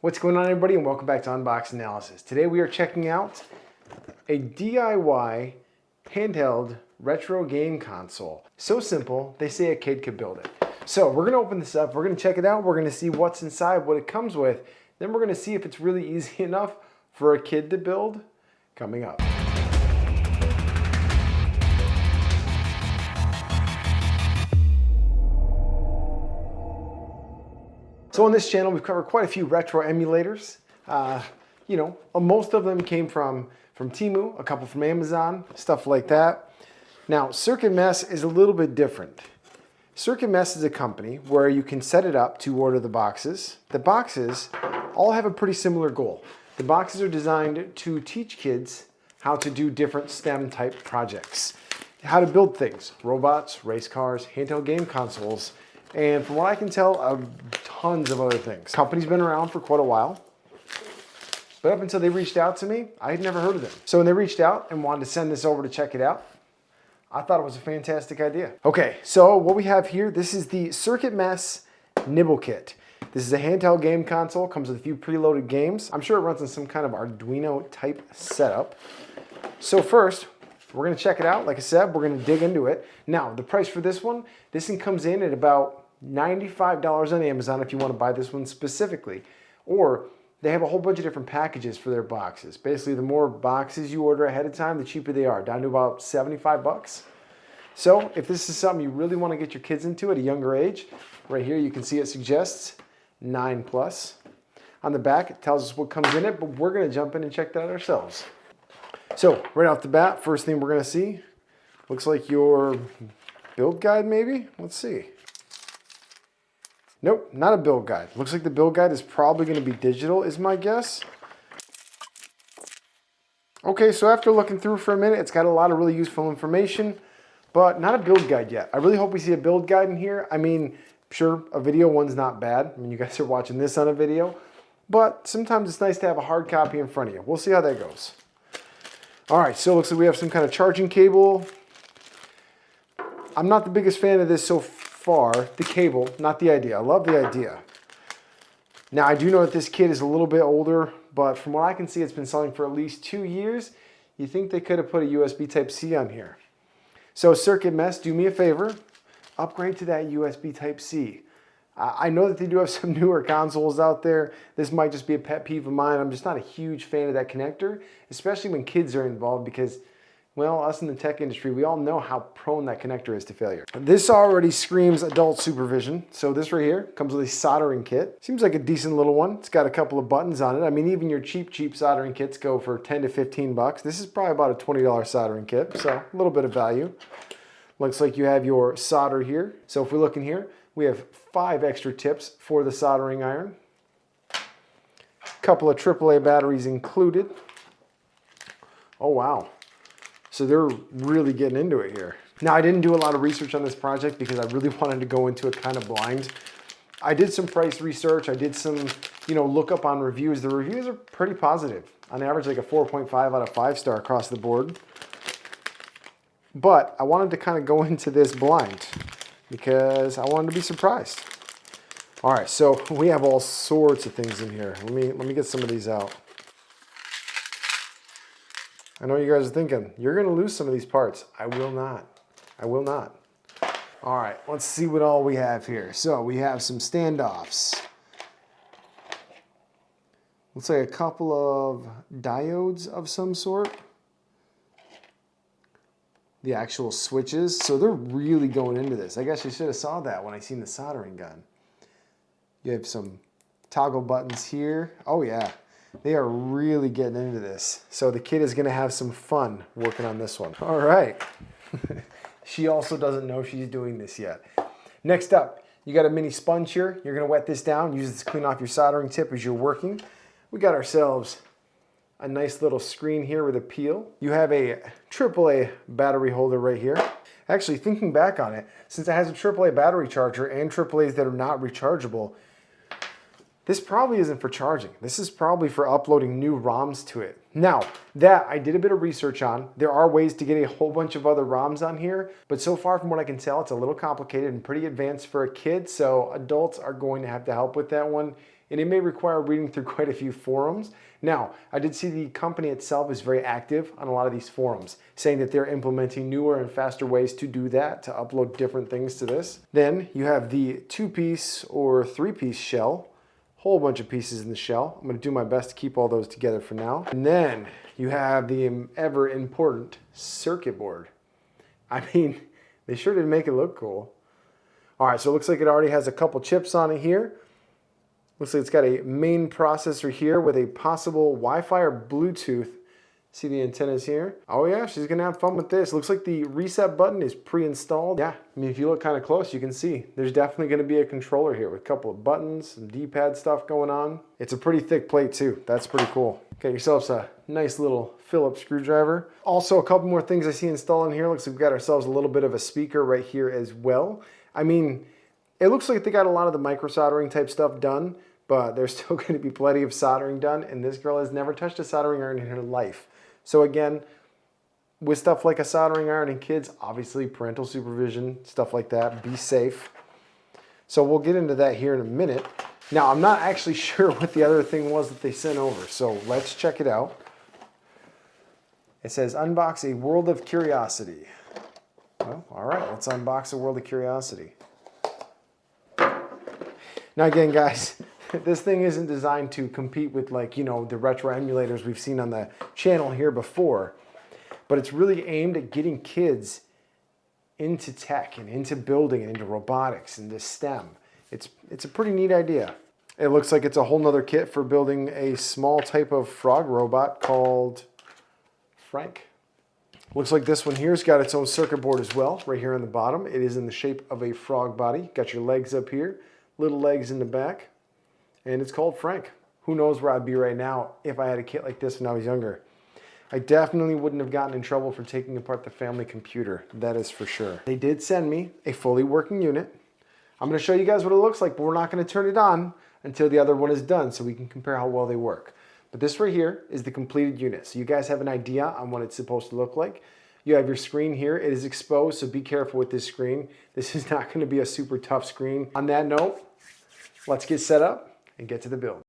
What's going on, everybody, and welcome back to Unbox Analysis. Today we are checking out a DIY handheld retro game console. So simple, they say a kid could build it. So we're gonna open this up, we're gonna check it out, we're gonna see what's inside, what it comes with, then we're gonna see if it's really easy enough for a kid to build, coming up. So on this channel, we've covered quite a few retro emulators. Most of them came from Temu, a couple from Amazon, stuff like that. Now, CircuitMess is a little bit different. CircuitMess is a company where you can set it up to order the boxes. The boxes all have a pretty similar goal. The boxes are designed to teach kids how to do different STEM type projects, how to build things, robots, race cars, handheld game consoles, and from what I can tell, tons of other things. The company's been around for quite a while, but up until they reached out to me, I had never heard of them. So when they reached out and wanted to send this over to check it out, I thought it was a fantastic idea. Okay, so what we have here, this is the CircuitMess Nibble kit. This is a handheld game console, comes with a few preloaded games. I'm sure it runs on some kind of Arduino type setup. So first, we're gonna check it out. Like I said, we're gonna dig into it. Now, the price for this one comes in at about $95 on Amazon if you want to buy this one specifically. Or they have a whole bunch of different packages for their boxes. Basically, the more boxes you order ahead of time, the cheaper they are, down to about 75 bucks. So if this is something you really want to get your kids into at a younger age, right here you can see it suggests 9+. On the back, it tells us what comes in it, but we're going to jump in and check that out ourselves. So right off the bat, first thing we're going to see, looks like your build guide maybe? Let's see. Nope, not a build guide. Looks like the build guide is probably going to be digital, is my guess. Okay, so after looking through for a minute, it's got a lot of really useful information, but not a build guide yet. I really hope we see a build guide in here. I mean, sure, a video one's not bad. I mean, you guys are watching this on a video, but sometimes it's nice to have a hard copy in front of you. We'll see how that goes. All right, so it looks like we have some kind of charging cable. I'm not the biggest fan of this so far, the cable, not the idea. I love the idea. Now, I do know that this kit is a little bit older, but from what I can see, it's been selling for at least 2 years. You think they could have put a USB Type-C on here. So CircuitMess, do me a favor, upgrade to that USB Type-C. I know that they do have some newer consoles out there. This might just be a pet peeve of mine. I'm just not a huge fan of that connector, especially when kids are involved because, well, us in the tech industry, we all know how prone that connector is to failure. This already screams adult supervision. So this right here comes with a soldering kit. Seems like a decent little one. It's got a couple of buttons on it. I mean, even your cheap soldering kits go for 10 to 15 bucks. This is probably about a $20 soldering kit, so a little bit of value. Looks like you have your solder here. So if we look in here, we have 5 extra tips for the soldering iron. A couple of AAA batteries included. Oh, wow. So they're really getting into it here. Now, I didn't do a lot of research on this project because I really wanted to go into it kind of blind. I did some price research. I did some, look up on reviews. The reviews are pretty positive. On average, like a 4.5 out of 5 star across the board. But I wanted to kind of go into this blind because I wanted to be surprised. All right, so we have all sorts of things in here. Let me get some of these out. I know you guys are thinking, you're going to lose some of these parts. I will not. I will not. All right, let's see what all we have here. So we have some standoffs. Looks like a couple of diodes of some sort. The actual switches. So they're really going into this. I guess you should have saw that when I seen the soldering gun. You have some toggle buttons here. Oh yeah. They are really getting into this. So the kid is going to have some fun working on this one. All right. She also doesn't know she's doing this yet. Next up, you got a mini sponge here. You're going to wet this down. Use this to clean off your soldering tip as you're working. We got ourselves a nice little screen here with a peel. You have a AAA battery holder right here. Actually, thinking back on it, since it has a AAA battery charger and AAAs that are not rechargeable, this probably isn't for charging. This is probably for uploading new ROMs to it. Now, that I did a bit of research on. There are ways to get a whole bunch of other ROMs on here, but so far from what I can tell, it's a little complicated and pretty advanced for a kid, so adults are going to have to help with that one and it may require reading through quite a few forums. Now, I did see the company itself is very active on a lot of these forums, saying that they're implementing newer and faster ways to do that, to upload different things to this. Then you have the 2-piece or 3-piece shell, whole bunch of pieces in the shell. I'm going to do my best to keep all those together for now. And then you have the ever important circuit board. I mean, they sure did make it look cool. All right, so it looks like it already has a couple chips on it here. Looks like it's got a main processor here with a possible Wi-Fi or Bluetooth. See the antennas here? Oh yeah, she's gonna have fun with this. Looks like the reset button is pre-installed. Yeah, I mean, if you look kind of close, you can see there's definitely gonna be a controller here with a couple of buttons, some D-pad stuff going on. It's a pretty thick plate too. That's pretty cool. Get yourselves a nice little Phillips screwdriver. Also, a couple more things I see installed in here. Looks like we've got ourselves a little bit of a speaker right here as well. I mean, it looks like they got a lot of the micro soldering type stuff done, but there's still going to be plenty of soldering done, and this girl has never touched a soldering iron in her life. So again, with stuff like a soldering iron and kids, obviously parental supervision, stuff like that, be safe. So we'll get into that here in a minute. Now, I'm not actually sure what the other thing was that they sent over, so let's check it out. It says, unbox a world of curiosity. Well, all right, let's unbox a world of curiosity. Now again, guys, this thing isn't designed to compete with, like, you know, the retro emulators we've seen on the channel here before, but it's really aimed at getting kids into tech and into building and into robotics and into STEM. It's a pretty neat idea. It looks like it's a whole nother kit for building a small type of frog robot called Frank. Looks like this one here's got its own circuit board as well, right here on the bottom. It is in the shape of a frog body. Got your legs up here, little legs in the back, and it's called Frank. Who knows where I'd be right now if I had a kit like this when I was younger. I definitely wouldn't have gotten in trouble for taking apart the family computer, that is for sure. They did send me a fully working unit. I'm going to show you guys what it looks like, but we're not going to turn it on until the other one is done so we can compare how well they work. But this right here is the completed unit. So you guys have an idea on what it's supposed to look like. You have your screen here. It is exposed, so be careful with this screen. This is not going to be a super tough screen. On that note, let's get set up and get to the build.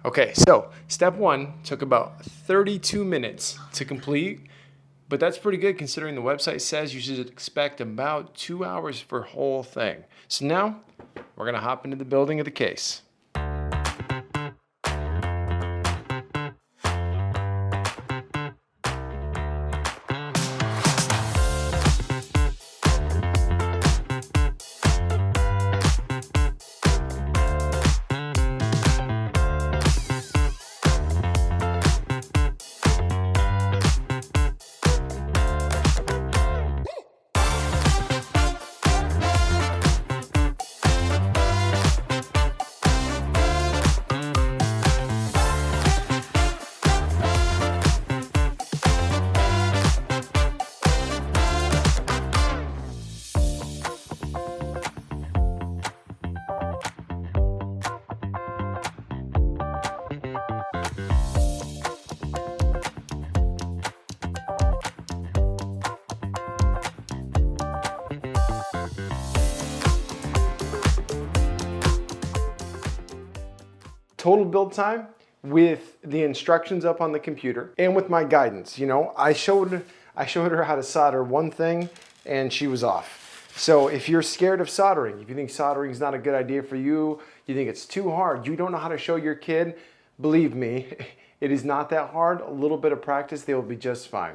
Okay, so step one took about 32 minutes to complete. But that's pretty good considering the website says you should expect about 2 hours for whole thing. So now we're gonna hop into the building of the case. Total build time with the instructions up on the computer and with my guidance. You know, I showed her how to solder one thing and she was off. So if you're scared of soldering, if you think soldering is not a good idea for you, you think it's too hard, you don't know how to show your kid, believe me, it is not that hard. A little bit of practice, they will be just fine.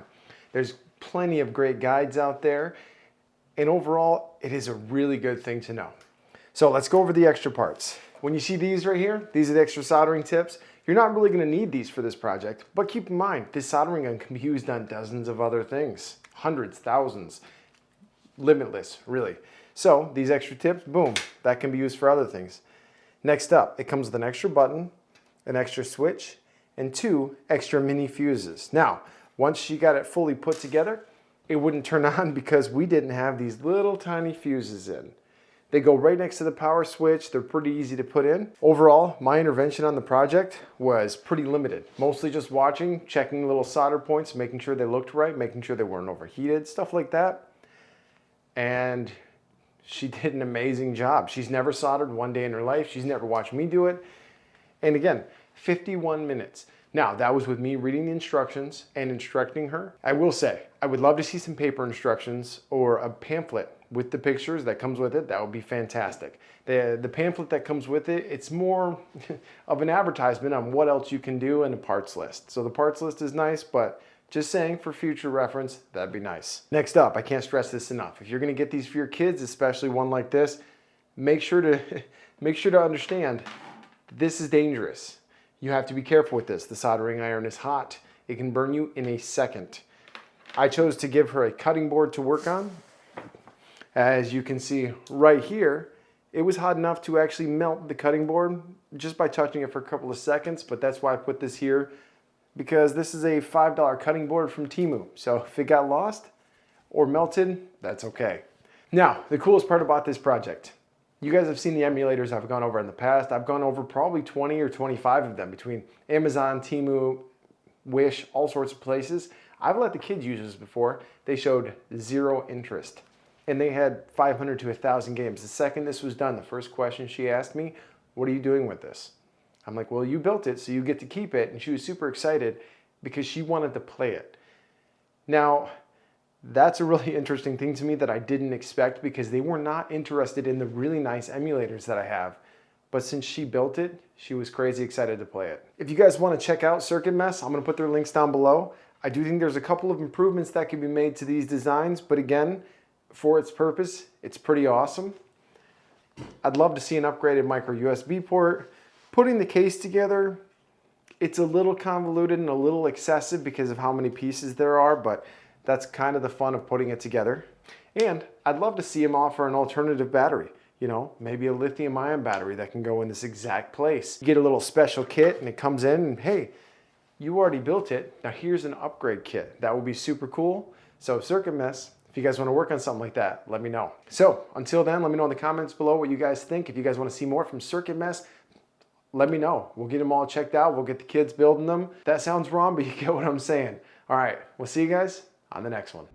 There's plenty of great guides out there, and overall, it is a really good thing to know. So let's go over the extra parts. When you see these right here, these are the extra soldering tips. You're not really gonna need these for this project, but keep in mind, this soldering gun can be used on dozens of other things, hundreds, thousands, limitless, really. So these extra tips, boom, that can be used for other things. Next up, it comes with an extra button, an extra switch, and 2 extra mini fuses. Now, once she got it fully put together, it wouldn't turn on because we didn't have these little tiny fuses in. They go right next to the power switch. They're pretty easy to put in. Overall, my intervention on the project was pretty limited. Mostly just watching, checking little solder points, making sure they looked right, making sure they weren't overheated, stuff like that. And she did an amazing job. She's never soldered one day in her life. She's never watched me do it. And again, 51 minutes. Now, that was with me reading the instructions and instructing her. I will say, I would love to see some paper instructions or a pamphlet with the pictures that comes with it. That would be fantastic. The pamphlet that comes with it, it's more of an advertisement on what else you can do and a parts list. So the parts list is nice, but just saying for future reference, that'd be nice. Next up, I can't stress this enough. If you're gonna get these for your kids, especially one like this, make sure to understand this is dangerous. You have to be careful with this. The soldering iron is hot. It can burn you in a second. I chose to give her a cutting board to work on. As you can see right here, it was hot enough to actually melt the cutting board just by touching it for a couple of seconds, but that's why I put this here, because this is a $5 cutting board from Temu. So if it got lost or melted, that's okay. Now, the coolest part about this project, you guys have seen the emulators I've gone over in the past. I've gone over probably 20 or 25 of them between Amazon, Temu, Wish, all sorts of places. I've let the kids use this before. They showed zero interest. And they had 500 to 1,000 games. The second this was done, the first question she asked me, what are you doing with this? I'm like, well, you built it, so you get to keep it. And she was super excited because she wanted to play it. Now, that's a really interesting thing to me that I didn't expect because they were not interested in the really nice emulators that I have. But since she built it, she was crazy excited to play it. If you guys want to check out CircuitMess, I'm going to put their links down below. I do think there's a couple of improvements that can be made to these designs, but again, for its purpose, it's pretty awesome. I'd love to see an upgraded micro USB port. Putting the case together, it's a little convoluted and a little excessive because of how many pieces there are, but that's kind of the fun of putting it together. And I'd love to see them offer an alternative battery. You know, maybe a lithium-ion battery that can go in this exact place. You get a little special kit and it comes in and hey, you already built it. Now here's an upgrade kit. That would be super cool. So CircuitMess, if you guys want to work on something like that, let me know. So until then, let me know in the comments below what you guys think. If you guys want to see more from CircuitMess, let me know. We'll get them all checked out. We'll get the kids building them. That sounds wrong, but you get what I'm saying. All right, we'll see you guys on the next one.